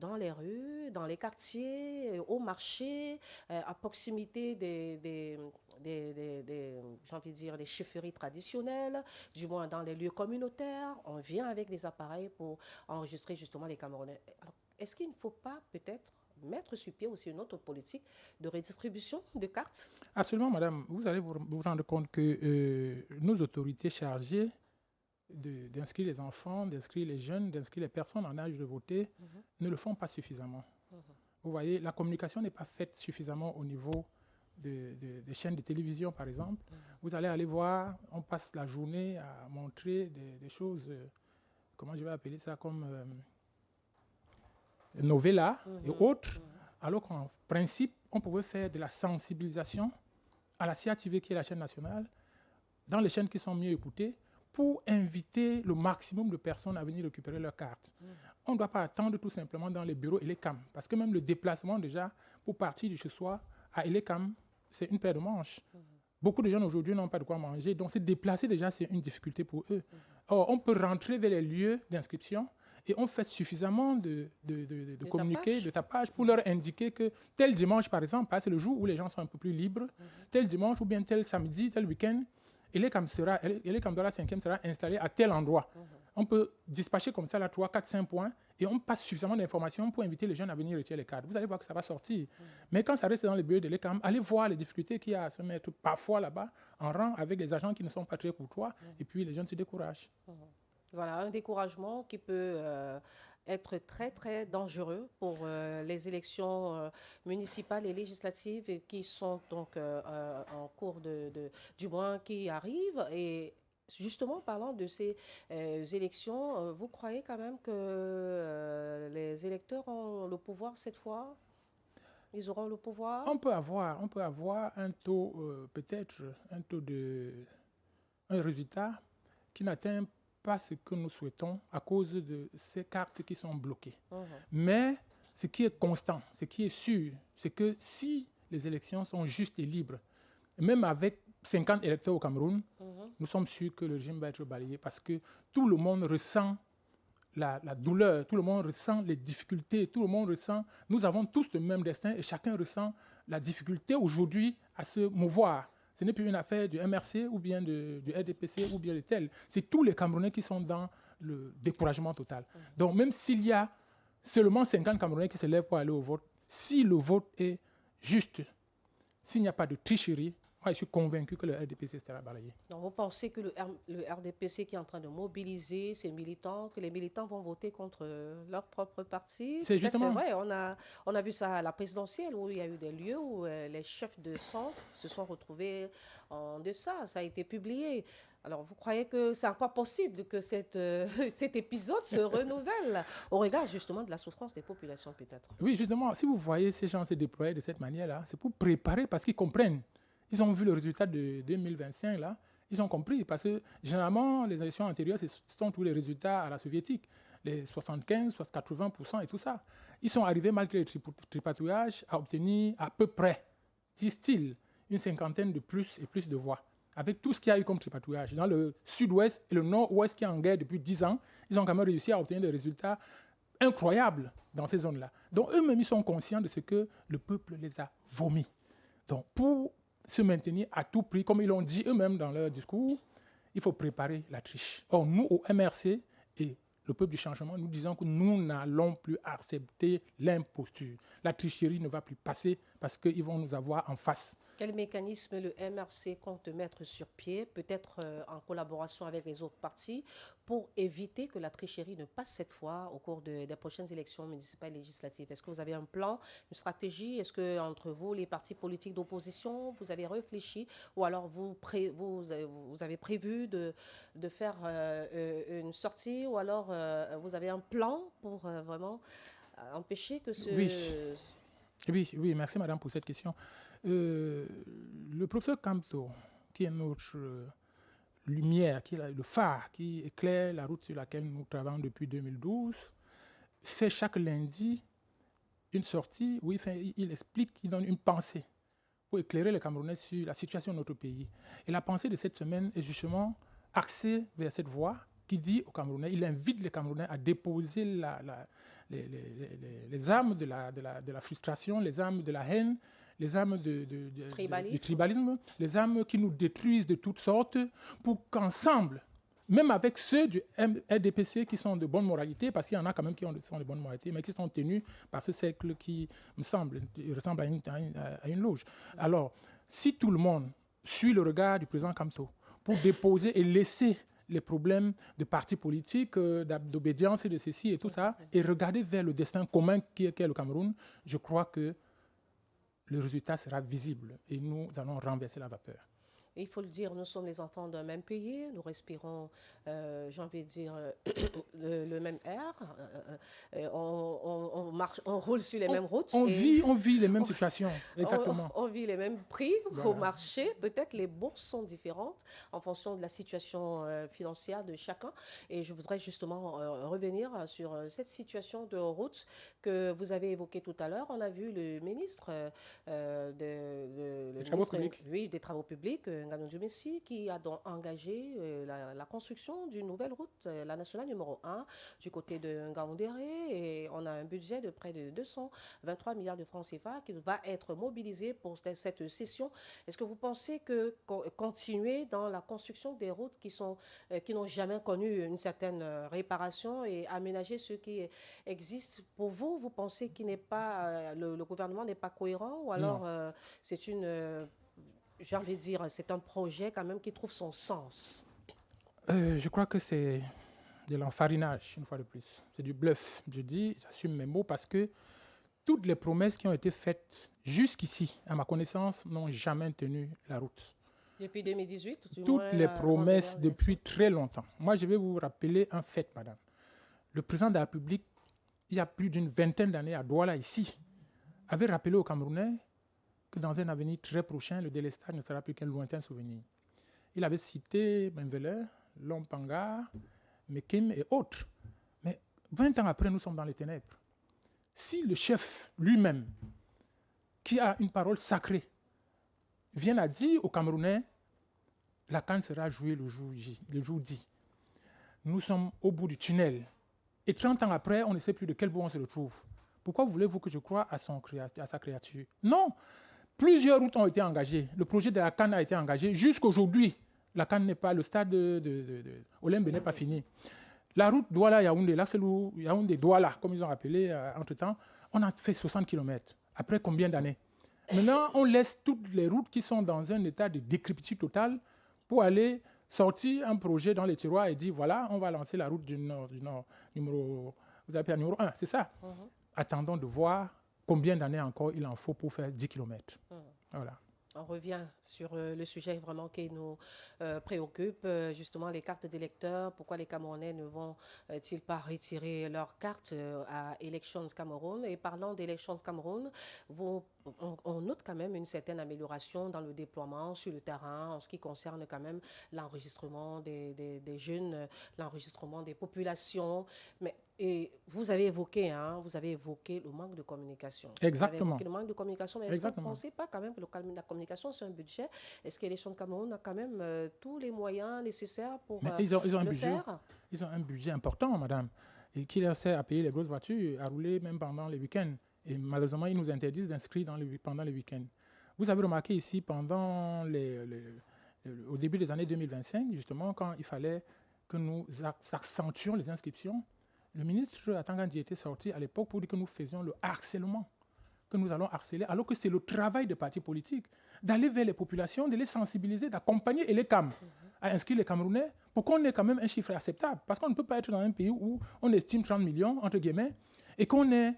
dans les rues, dans les quartiers, au marché, à proximité des j'ai envie de dire, des chefferies traditionnelles, du moins dans les lieux communautaires. On vient avec des appareils pour enregistrer justement les Camerounais. Alors, est-ce qu'il ne faut pas peut-être mettre sur pied aussi une autre politique de redistribution de cartes? Absolument, madame. Vous allez vous rendre compte que nos autorités chargées d'inscrire les enfants, d'inscrire les jeunes, d'inscrire les personnes en âge de voter ne le font pas suffisamment. Vous voyez, la communication n'est pas faite suffisamment au niveau des chaînes de télévision, par exemple. Vous allez aller voir, on passe la journée à montrer des choses, comment je vais appeler ça, comme novellas et autres, alors qu'en principe, on pouvait faire de la sensibilisation à la CATV, qui est la chaîne nationale, dans les chaînes qui sont mieux écoutées, pour inviter le maximum de personnes à venir récupérer leurs cartes. On ne doit pas attendre tout simplement dans les bureaux Elecam, parce que même le déplacement déjà, pour partir de chez soi à Elecam, c'est une paire de manches. Beaucoup de jeunes aujourd'hui n'ont pas de quoi manger, donc se déplacer déjà, c'est une difficulté pour eux. Or, on peut rentrer vers les lieux d'inscription et on fait suffisamment de communiqués, de tapage pour leur indiquer que tel dimanche, par exemple, c'est le jour où les gens sont un peu plus libres, tel dimanche ou bien tel samedi, tel week-end, Elecam de la 5e sera installé à tel endroit. On peut dispatcher comme ça là 3, 4, 5 points et on passe suffisamment d'informations pour inviter les jeunes à venir retirer les cartes. Vous allez voir que ça va sortir. Mais quand ça reste dans les bureaux de l'Elecam, allez voir les difficultés qu'il y a à se mettre parfois là-bas en rang avec des agents qui ne sont pas très courtois et puis les jeunes se découragent. Voilà, un découragement qui peut être très, très dangereux pour les élections municipales et législatives qui sont donc en cours du moins qui arrivent. Et justement, parlant de ces élections, vous croyez quand même que les électeurs ont le pouvoir cette fois? Ils auront le pouvoir? On peut avoir un taux, peut-être, un résultat qui n'atteint pas ce que nous souhaitons à cause de ces cartes qui sont bloquées. Mais ce qui est constant, ce qui est sûr, c'est que si les élections sont justes et libres, même avec 50 électeurs au Cameroun, nous sommes sûrs que le régime va être balayé parce que tout le monde ressent la douleur, tout le monde ressent les difficultés, tout le monde ressent... Nous avons tous le même destin et chacun ressent la difficulté aujourd'hui à se mouvoir. Ce n'est plus une affaire du MRC ou bien du RDPC ou bien de tel. C'est tous les Camerounais qui sont dans le découragement total. Donc même s'il y a seulement 50 Camerounais qui se lèvent pour aller au vote, si le vote est juste, s'il n'y a pas de tricherie, moi je suis convaincu que le RDPC sera balayé. Donc vous pensez que le RDPC qui est en train de mobiliser ses militants, que les militants vont voter contre leur propre parti? C'est justement... C'est vrai, on a vu ça à la présidentielle où il y a eu des lieux où les chefs de centre se sont retrouvés en deçà. Ça a été publié. Alors, vous croyez que c'est encore possible que cet épisode se renouvelle au regard justement de la souffrance des populations peut-être? Oui, justement, si vous voyez ces gens se déployer de cette manière-là, c'est pour préparer parce qu'ils comprennent. Ils ont vu le résultat de 2025, là, ils ont compris parce que généralement, les élections antérieures, ce sont tous les résultats à la soviétique, les 75, 80% et tout ça. Ils sont arrivés, malgré le tripatouillage, à obtenir à peu près, disent-ils, une cinquantaine de plus et plus de voix. Avec tout ce qu'il y a eu comme tripatouillage. Dans le sud-ouest et le nord-ouest qui est en guerre depuis 10 ans, ils ont quand même réussi à obtenir des résultats incroyables dans ces zones-là. Donc eux-mêmes, ils sont conscients de ce que le peuple les a vomis. Donc pour se maintenir à tout prix, comme ils l'ont dit eux-mêmes dans leur discours, il faut préparer la triche. Or, nous, au MRC et le peuple du changement, nous disons que nous n'allons plus accepter l'imposture. La tricherie ne va plus passer parce qu'ils vont nous avoir en face. Quel mécanisme le MRC compte mettre sur pied, peut-être en collaboration avec les autres partis, pour éviter que la tricherie ne passe cette fois au cours des prochaines élections municipales et législatives? Est-ce que vous avez un plan, une stratégie? Est-ce que entre vous, les partis politiques d'opposition, vous avez réfléchi ou alors vous avez prévu de faire une sortie ou alors vous avez un plan pour vraiment empêcher que ce... Oui, merci madame pour cette question. Le professeur Camto, qui est notre lumière, qui est le phare, qui éclaire la route sur laquelle nous travaillons depuis 2012, fait chaque lundi une sortie où il explique, il donne une pensée pour éclairer les Camerounais sur la situation de notre pays. Et la pensée de cette semaine est justement axée vers cette voie qui dit aux Camerounais, il invite les Camerounais à déposer les armes de la frustration, les armes de la haine, les armes du tribalisme, les armes qui nous détruisent de toutes sortes, pour qu'ensemble, même avec ceux du RDPC qui sont de bonne moralité, parce qu'il y en a quand même qui sont de bonne moralité, mais qui sont tenus par ce cercle qui me semble ressemble à une loge. Alors, si tout le monde suit le regard du président Camto pour déposer et laisser les problèmes de partis politiques, d'obédience et de ceci et tout ça, et regarder vers le destin commun qui est le Cameroun, je crois que le résultat sera visible et nous allons renverser la vapeur. Il faut le dire, nous sommes les enfants d'un même pays, nous respirons, j'ai envie de dire, le même air, on marche, on roule sur les mêmes routes. On vit les mêmes situations, exactement. On vit les mêmes prix au marché. Peut-être les bourses sont différentes en fonction de la situation financière de chacun. Et je voudrais justement revenir sur cette situation de route que vous avez évoquée tout à l'heure. On a vu le ministre des Travaux publics, Ngano Djumessi, qui a donc engagé la construction d'une nouvelle route, la nationale numéro 1, du côté de Ngaoundéré. Et on a un budget de près de 223 milliards de francs CFA qui va être mobilisé pour cette session. Est-ce que vous pensez que continuer dans la construction des routes qui n'ont jamais connu une certaine réparation et aménager ce qui existe, pour vous, vous pensez qu'il n'est pas, le gouvernement n'est pas cohérent, ou alors c'est une... j'ai envie de dire, c'est un projet quand même qui trouve son sens? Je crois que c'est de l'enfarinage, une fois de plus. C'est du bluff. Je dis, j'assume mes mots parce que toutes les promesses qui ont été faites jusqu'ici, à ma connaissance, n'ont jamais tenu la route. Depuis 2018 toutes les promesses depuis très longtemps. Moi, je vais vous rappeler un fait, madame. Le président de la République, il y a plus d'une vingtaine d'années à Douala, ici, avait rappelé aux Camerounais que dans un avenir très prochain, le délestage ne sera plus qu'un lointain souvenir. Il avait cité Benveler, Lompanga, Mekim et autres. Mais 20 ans après, nous sommes dans les ténèbres. Si le chef lui-même, qui a une parole sacrée, vient à dire aux Camerounais, la CAN sera jouée le jour dit. Nous sommes au bout du tunnel. Et 30 ans après, on ne sait plus de quel bout on se retrouve. Pourquoi voulez-vous que je croie à sa créature? Non! Plusieurs routes ont été engagées. Le projet de la CAN a été engagé. Jusqu'aujourd'hui, la CAN n'est pas, le stade Olembe n'est pas fini. La route Douala-Yaoundé, là c'est Yaoundé-Douala, comme ils ont appelé entre-temps, on a fait 60 km. Après combien d'années? Maintenant, on laisse toutes les routes qui sont dans un état de décrépitude totale pour aller sortir un projet dans les tiroirs et dire, voilà, on va lancer la route du Nord numéro 1, c'est ça. Attendons de voir combien d'années encore il en faut pour faire 10 km. Voilà. On revient sur le sujet vraiment qui nous préoccupe, justement les cartes d'électeurs. Pourquoi les Camerounais ne vont-ils pas retirer leurs cartes à Elections Cameroun? Et parlant d'Elections Cameroun, on note quand même une certaine amélioration dans le déploiement sur le terrain en ce qui concerne quand même l'enregistrement des jeunes, l'enregistrement des populations. Et vous avez évoqué le manque de communication. Exactement. Vous avez évoqué le manque de communication, mais est-ce que vous ne pensez pas quand même que la communication, c'est un budget? Est-ce que l'Élection de Cameroun a quand même tous les moyens nécessaires pour ils ont un le budget, faire? Ils ont un budget important, madame, et qui leur sert à payer les grosses voitures, à rouler même pendant les week-ends. Et malheureusement, ils nous interdisent d'inscrire pendant les week-ends. Vous avez remarqué ici, au début des années 2025, justement, quand il fallait que nous accentuions les inscriptions, le ministre Atangandi était sorti à l'époque pour dire que nous faisions le harcèlement, que nous allons harceler, alors que c'est le travail des partis politiques d'aller vers les populations, de les sensibiliser, d'accompagner et les CAM à inscrire les Camerounais pour qu'on ait quand même un chiffre acceptable. Parce qu'on ne peut pas être dans un pays où on estime 30 millions, entre guillemets, et qu'on ait,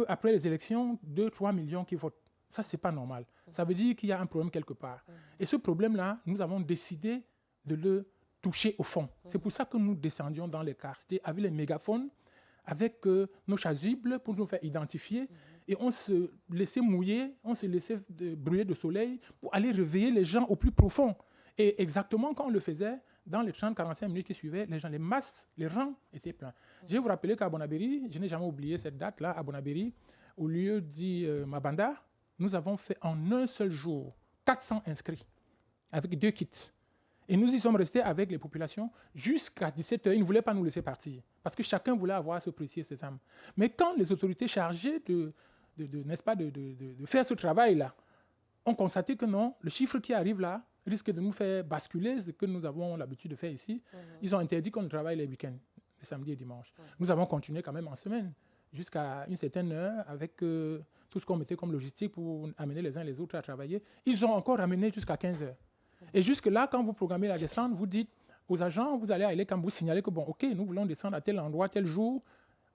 après les élections, 2-3 millions qui votent. Ça, ce n'est pas normal. Ça veut dire qu'il y a un problème quelque part. Et ce problème-là, nous avons décidé de le toucher au fond. C'est pour ça que nous descendions dans les quartiers avec les mégaphones, avec nos chasubles pour nous faire identifier. Et on se laissait mouiller, on se laissait brûler de soleil pour aller réveiller les gens au plus profond. Et exactement quand on le faisait, dans les 30-45 minutes qui suivaient, les rangs étaient pleins. Je vais vous rappeler qu'à Bonabéry, je n'ai jamais oublié cette date-là, à Bonabéry, au lieu dit Mabanda, nous avons fait en un seul jour 400 inscrits avec 2 kits. Et nous y sommes restés avec les populations jusqu'à 17h. Ils ne voulaient pas nous laisser partir parce que chacun voulait avoir ce précieux sésame. Mais quand les autorités chargées de faire ce travail-là ont constaté que non, le chiffre qui arrive là risque de nous faire basculer ce que nous avons l'habitude de faire ici, ils ont interdit qu'on travaille les week-ends, les samedis et dimanches. Nous avons continué quand même en semaine jusqu'à une certaine heure avec tout ce qu'on mettait comme logistique pour amener les uns les autres à travailler. Ils ont encore ramené jusqu'à 15h. Et jusque-là, quand vous programmez la descente, vous dites aux agents, vous allez à Elecam, vous signalez que, bon, OK, nous voulons descendre à tel endroit, tel jour.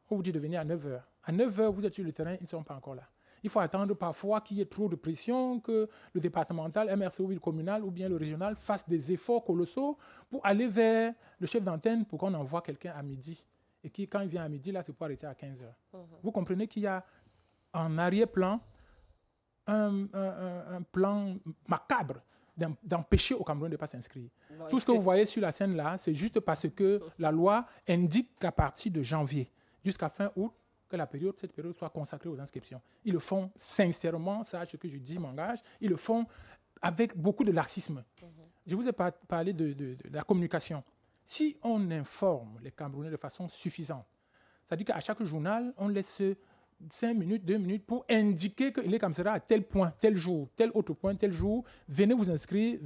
On vous dit de venir à 9h. À 9h, vous êtes sur le terrain, ils ne sont pas encore là. Il faut attendre parfois qu'il y ait trop de pression, que le départemental, MRC ou le communal ou bien le régional fasse des efforts colossaux pour aller vers le chef d'antenne pour qu'on envoie quelqu'un à midi. Et qui, quand il vient à midi, là, c'est pour arrêter à 15h. Vous comprenez qu'il y a en arrière-plan un plan macabre d'empêcher aux Camerounais de ne pas s'inscrire. Tout ce que vous voyez sur la scène là, c'est juste parce que la loi indique qu'à partir de janvier jusqu'à fin août, que cette période soit consacrée aux inscriptions. Ils le font sincèrement, ça, ce que je dis m'engage, ils le font avec beaucoup de laxisme. Je vous ai parlé de la communication. Si on informe les Camerounais de façon suffisante, c'est-à-dire qu'à chaque journal, on laisse 5 minutes, 2 minutes pour indiquer qu'il est comme ça à tel point, tel jour, tel autre point, tel jour. Venez vous inscrire.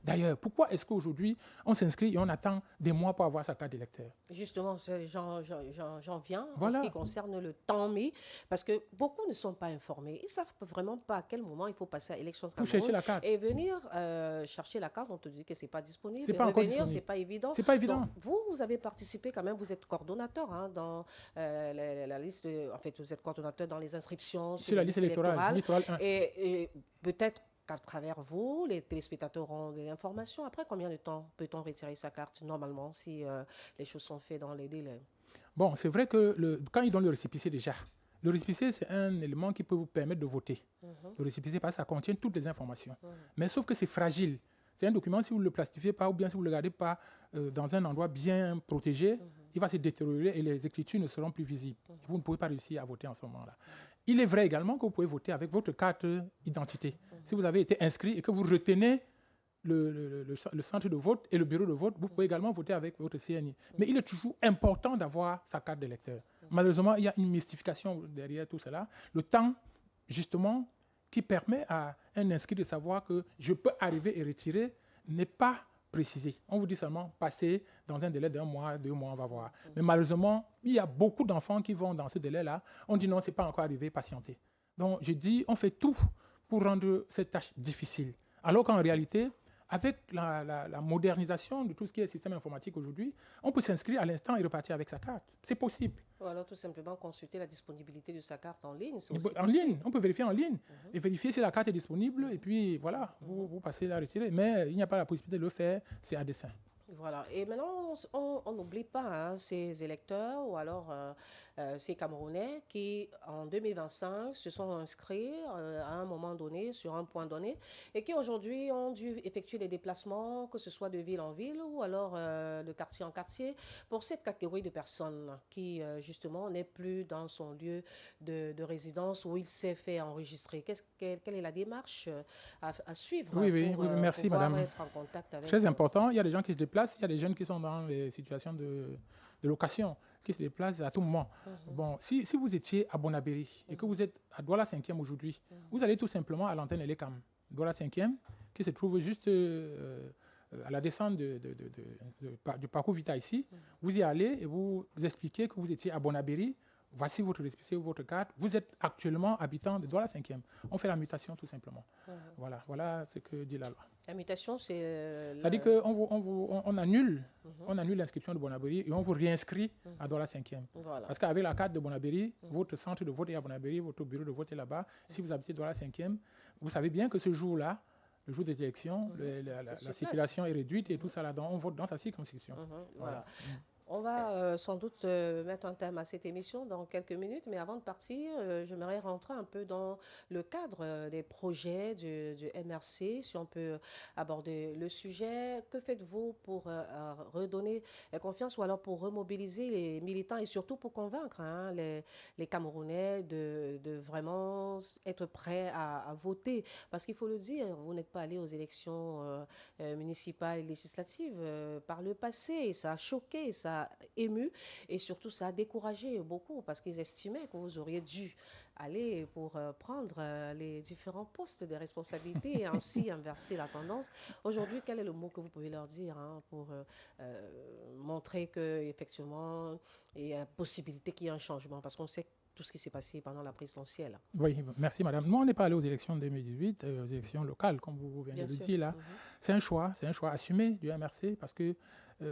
D'ailleurs, pourquoi est-ce qu'aujourd'hui, on s'inscrit et on attend des mois pour avoir sa carte d'électeur? Justement, j'en viens en ce qui concerne le temps mis, parce que beaucoup ne sont pas informés. Ils ne savent vraiment pas à quel moment il faut passer à Elections Cameroun. Pour chercher la carte. Et venir chercher la carte, on te dit que ce n'est pas disponible. C'est pas encore disponible. Ce n'est pas évident. C'est pas évident. Donc, vous avez participé quand même, vous êtes coordonnateur dans la liste, en fait, vous êtes coordonnateur dans les inscriptions sur la liste électorale. Et peut-être qu'à travers vous, les téléspectateurs auront des informations. Après combien de temps peut-on retirer sa carte normalement si les choses sont faites dans les délais? Bon, c'est vrai que quand ils donnent le récépissé déjà, le récépissé, c'est un élément qui peut vous permettre de voter. Le récépissé, parce que ça contient toutes les informations. Mais sauf que c'est fragile. C'est un document, si vous ne le plastifiez pas ou bien si vous ne le gardez pas dans un endroit bien protégé, il va se détériorer et les écritures ne seront plus visibles. Vous ne pouvez pas réussir à voter en ce moment-là. Il est vrai également que vous pouvez voter avec votre carte d'identité. Si vous avez été inscrit et que vous retenez le centre de vote et le bureau de vote, vous pouvez également voter avec votre CNI. Mais il est toujours important d'avoir sa carte d'électeur. Malheureusement, il y a une mystification derrière tout cela. Le temps, justement, qui permet à un inscrit de savoir que je peux arriver et retirer, n'est pas précisé. On vous dit seulement passer dans un délai d'1 mois, 2 mois, on va voir. Mais malheureusement, il y a beaucoup d'enfants qui vont dans ce délai-là. On dit non, ce n'est pas encore arrivé, patientez. Donc je dis, on fait tout pour rendre cette tâche difficile. Alors qu'en réalité, avec la modernisation de tout ce qui est système informatique aujourd'hui, on peut s'inscrire à l'instant et repartir avec sa carte. C'est possible. Ou alors tout simplement consulter la disponibilité de sa carte en ligne. En ligne, on peut vérifier en ligne et vérifier si la carte est disponible et puis voilà, vous passez la retirer. Mais il n'y a pas la possibilité de le faire, c'est à dessein. Voilà. Et maintenant, on n'oublie pas ces électeurs ou alors ces Camerounais qui, en 2025, se sont inscrits à un moment donné, sur un point donné, et qui aujourd'hui ont dû effectuer des déplacements, que ce soit de ville en ville ou alors de quartier en quartier, pour cette catégorie de personnes qui, justement, n'est plus dans son lieu de résidence où il s'est fait enregistrer. Quelle est la démarche à suivre pour merci, madame. Être en contact avec Très important. Il y a des gens qui se déplacent. Il y a des jeunes qui sont dans les situations de location, qui se déplacent à tout moment. Bon, si vous étiez à Bonabéry et que vous êtes à Douala 5e aujourd'hui, vous allez tout simplement à l'antenne Elecam. Douala 5e, qui se trouve juste à la descente du parcours Vita ici. Vous y allez et vous expliquez que vous étiez à Bonabéry. Voici votre récépissé ou votre carte. Vous êtes actuellement habitant de Douala 5e. On fait la mutation tout simplement. Voilà ce que dit la loi. La mutation, c'est... C'est-à-dire qu'on annule l'inscription de Bonabéry et on vous réinscrit à Douala 5e. Voilà. Parce qu'avec la carte de Bonabéry, votre centre de vote est à Bonabéry, votre bureau de vote est là-bas. Si vous habitez Douala 5e, vous savez bien que ce jour-là, le jour des élections, la circulation est réduite et tout ça là-dedans, on vote dans sa circonscription. Voilà. On va sans doute mettre un thème à cette émission dans quelques minutes, mais avant de partir, j'aimerais rentrer un peu dans le cadre des projets du MRC, si on peut aborder le sujet. Que faites-vous pour redonner confiance ou alors pour remobiliser les militants et surtout pour convaincre les Camerounais de vraiment être prêts à voter? Parce qu'il faut le dire, vous n'êtes pas allé aux élections municipales et législatives par le passé, et ça a choqué, ça a ému et surtout ça a découragé beaucoup parce qu'ils estimaient que vous auriez dû aller pour prendre les différents postes de responsabilité et ainsi inverser la tendance. Aujourd'hui, quel est le mot que vous pouvez leur dire pour montrer qu'effectivement il y a possibilité qu'il y ait un changement, parce qu'on sait tout ce qui s'est passé pendant la présidentielle. Oui, merci madame. Nous, on n'est pas allé aux élections de 2018, aux élections locales, comme vous venez de le dire là. C'est un choix assumé du MRC parce que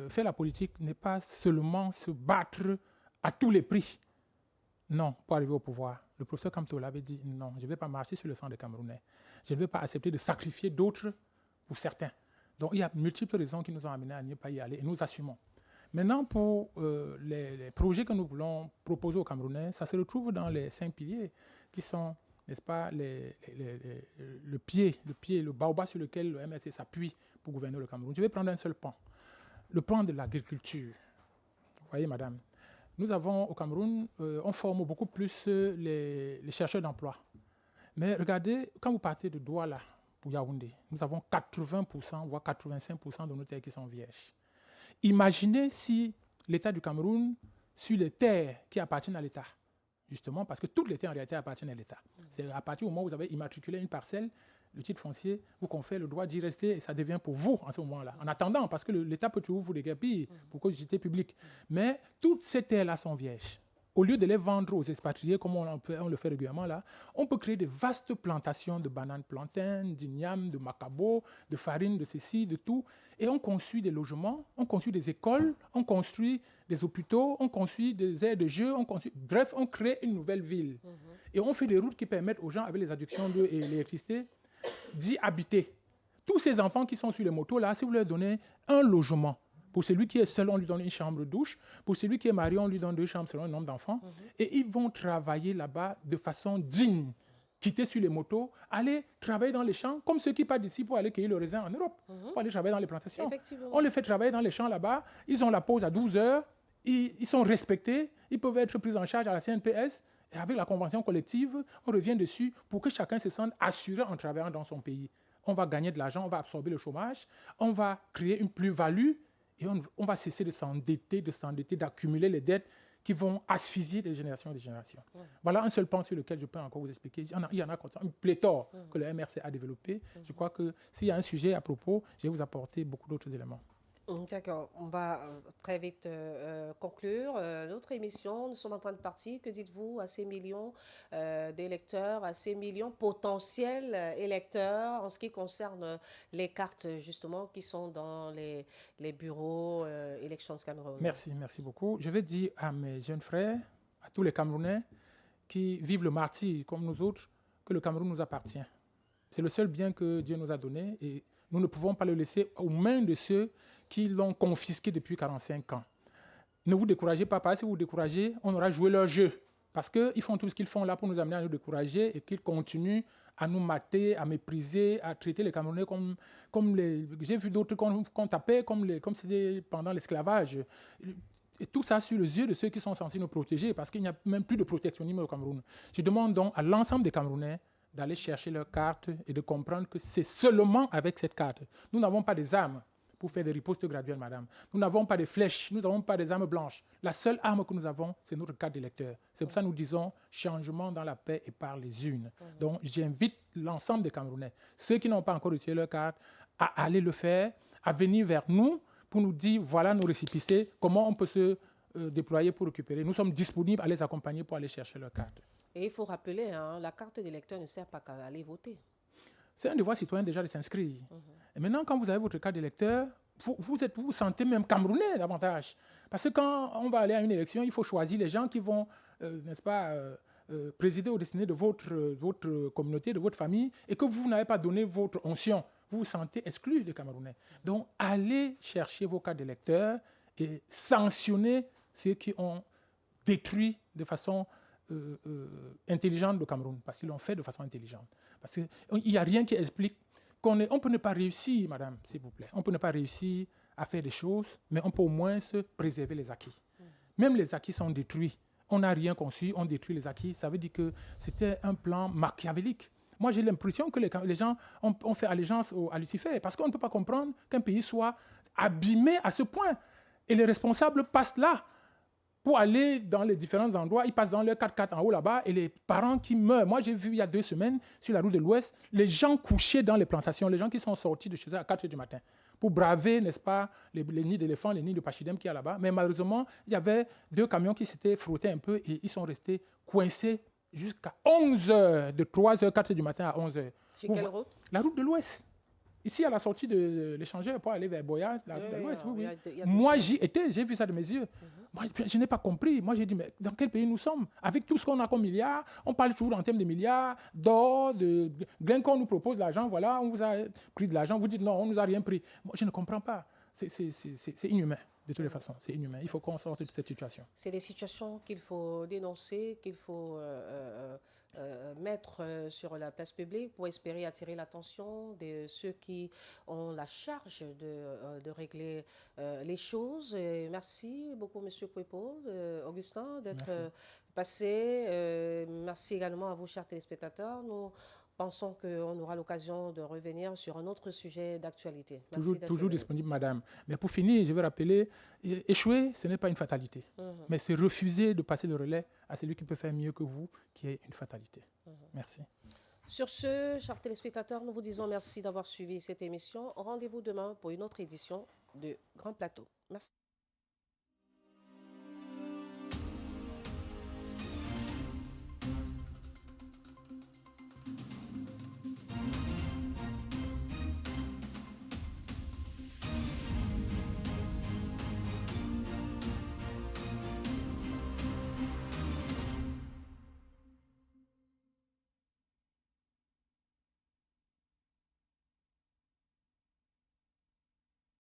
faire la politique n'est pas seulement se battre à tous les prix. Non, pour arriver au pouvoir. Le professeur Kamtola avait dit non, je ne vais pas marcher sur le sang des Camerounais. Je ne vais pas accepter de sacrifier d'autres pour certains. Donc il y a multiples raisons qui nous ont amenés à ne pas y aller et nous assumons. Maintenant, pour les projets que nous voulons proposer aux Camerounais, ça se retrouve dans les 5 piliers qui sont, n'est-ce pas, le baobab sur lequel le MRC s'appuie pour gouverner le Cameroun. Je vais prendre un seul pan, le pan de l'agriculture. Vous voyez, madame, nous avons au Cameroun, on forme beaucoup plus les chercheurs d'emploi. Mais regardez, quand vous partez de Douala pour Yaoundé, nous avons 80%, voire 85% de nos terres qui sont vierges. Imaginez si l'État du Cameroun, sur les terres qui appartiennent à l'État, justement, parce que toutes les terres en réalité appartiennent à l'État. C'est à partir du moment où vous avez immatriculé une parcelle, le titre foncier vous confère le droit d'y rester et ça devient pour vous en ce moment-là. En attendant, parce que l'État peut toujours vous déguerpir pour cause d'utilité publique. Mais toutes ces terres-là sont vierges. Au lieu de les vendre aux expatriés, comme on le fait régulièrement là, on peut créer de vastes plantations de bananes plantains, d'igname, de macabo, de farine, de ceci, de tout. Et on construit des logements, on construit des écoles, on construit des hôpitaux, on construit des aires de jeu, bref, on crée une nouvelle ville. Et on fait des routes qui permettent aux gens, avec les adductions d'eau et l'électricité, d'y habiter. Tous ces enfants qui sont sur les motos là, si vous leur donnez un logement, pour celui qui est seul, on lui donne une chambre douche. Pour celui qui est marié, on lui donne 2 chambres selon le nombre d'enfants. Et ils vont travailler là-bas de façon digne. Quitter sur les motos, aller travailler dans les champs, comme ceux qui partent d'ici pour aller cueillir le raisin en Europe, pour aller travailler dans les plantations. On les fait travailler dans les champs là-bas. Ils ont la pause à 12 heures. Ils sont respectés. Ils peuvent être pris en charge à la CNPS. Et avec la convention collective, on revient dessus pour que chacun se sente assuré en travaillant dans son pays. On va gagner de l'argent, on va absorber le chômage, on va créer une plus-value. Et on va cesser de s'endetter, d'accumuler les dettes qui vont asphyxier des générations et des générations. Voilà un seul point sur lequel je peux encore vous expliquer. Il y en a une pléthore que le MRC a développé. Je crois que s'il y a un sujet à propos, je vais vous apporter beaucoup d'autres éléments. D'accord, on va très vite conclure notre émission. Nous sommes en train de partir. Que dites-vous à ces millions d'électeurs, à ces millions potentiels électeurs en ce qui concerne les cartes justement qui sont dans les bureaux Elections Cameroun? Merci beaucoup. Je vais dire à mes jeunes frères, à tous les Camerounais qui vivent le martyre comme nous autres, que le Cameroun nous appartient. C'est le seul bien que Dieu nous a donné et nous ne pouvons pas le laisser aux mains de ceux qui l'ont confisqué depuis 45 ans. Ne vous découragez pas, parce que si vous vous découragez, on aura joué leur jeu. Parce qu'ils font tout ce qu'ils font là pour nous amener à nous décourager et qu'ils continuent à nous mater, à mépriser, à traiter les Camerounais comme les... J'ai vu d'autres qu'on tapait comme c'était pendant l'esclavage. Et tout ça sur les yeux de ceux qui sont censés nous protéger, parce qu'il n'y a même plus de protectionnisme au Cameroun. Je demande donc à l'ensemble des Camerounais d'aller chercher leur carte et de comprendre que c'est seulement avec cette carte. Nous n'avons pas des armes pour faire des ripostes graduelles, madame. Nous n'avons pas de flèches, nous n'avons pas des armes blanches. La seule arme que nous avons, c'est notre carte d'électeur. C'est pour ça que nous disons changement dans la paix et par les urnes. Donc, j'invite l'ensemble des Camerounais, ceux qui n'ont pas encore retiré leur carte, à aller le faire, à venir vers nous pour nous dire, voilà nos récépissés, comment on peut se déployer pour récupérer. Nous sommes disponibles à les accompagner pour aller chercher leur carte. Et il faut rappeler, la carte d'électeur ne sert pas qu'à aller voter. C'est un devoir citoyen déjà de s'inscrire. Et maintenant, quand vous avez votre carte d'électeur, vous vous sentez même Camerounais davantage. Parce que quand on va aller à une élection, il faut choisir les gens qui vont, n'est-ce pas, présider aux destinées de votre communauté, de votre famille, et que vous n'avez pas donné votre onction. Vous vous sentez exclu des Camerounais. Donc, allez chercher vos cartes d'électeurs et sanctionner ceux qui ont détruit de façon intelligente le Cameroun, parce qu'ils l'ont fait de façon intelligente. Parce qu'il n'y a rien qui explique on peut ne pas réussir, madame, s'il vous plaît. On peut ne pas réussir à faire des choses, mais on peut au moins se préserver les acquis. Même les acquis sont détruits. On n'a rien conçu, on détruit les acquis. Ça veut dire que c'était un plan machiavélique. Moi, j'ai l'impression que les gens ont fait allégeance à Lucifer, parce qu'on ne peut pas comprendre qu'un pays soit abîmé à ce point. Et les responsables passent là pour aller dans les différents endroits. Ils passent dans leur 4x4 en haut là-bas et les parents qui meurent. Moi, j'ai vu il y a 2 semaines, sur la route de l'Ouest, les gens couchés dans les plantations, les gens qui sont sortis de chez eux à 4 h du matin pour braver, n'est-ce pas, les nids d'éléphants, les nids de pachidem qu'il y a là-bas. Mais malheureusement, il y avait 2 camions qui s'étaient frottés un peu et ils sont restés coincés jusqu'à 11 h, de 3 h, 4 h du matin à 11 h. Sur quelle route? La route de l'Ouest. Ici, à la sortie de l'échangeur pour aller vers Boyard, la route de l'Ouest, oui. Moi, j'y étais, j'ai vu ça de mes yeux. Moi, je n'ai pas compris. Moi, j'ai dit, mais dans quel pays nous sommes? Avec tout ce qu'on a comme milliards, on parle toujours en termes de milliards, d'or, de Glencore nous propose l'argent, voilà, on vous a pris de l'argent, vous dites non, on ne nous a rien pris. Moi, je ne comprends pas. C'est inhumain, de toutes les façons. C'est inhumain. Il faut qu'on sorte de cette situation. C'est des situations qu'il faut dénoncer, qu'il faut mettre sur la place publique pour espérer attirer l'attention de ceux qui ont la charge de régler les choses. Et merci beaucoup, M. Kouepo, Augustin, d'être passé. Merci également à vous, chers téléspectateurs. Nous pensons qu'on aura l'occasion de revenir sur un autre sujet d'actualité. Toujours disponible, madame. Mais pour finir, je veux rappeler, échouer, ce n'est pas une fatalité. Mais c'est refuser de passer le relais à celui qui peut faire mieux que vous, qui est une fatalité. Merci. Sur ce, chers téléspectateurs, nous vous disons merci d'avoir suivi cette émission. Rendez-vous demain pour une autre édition de Grand Plateau. Merci.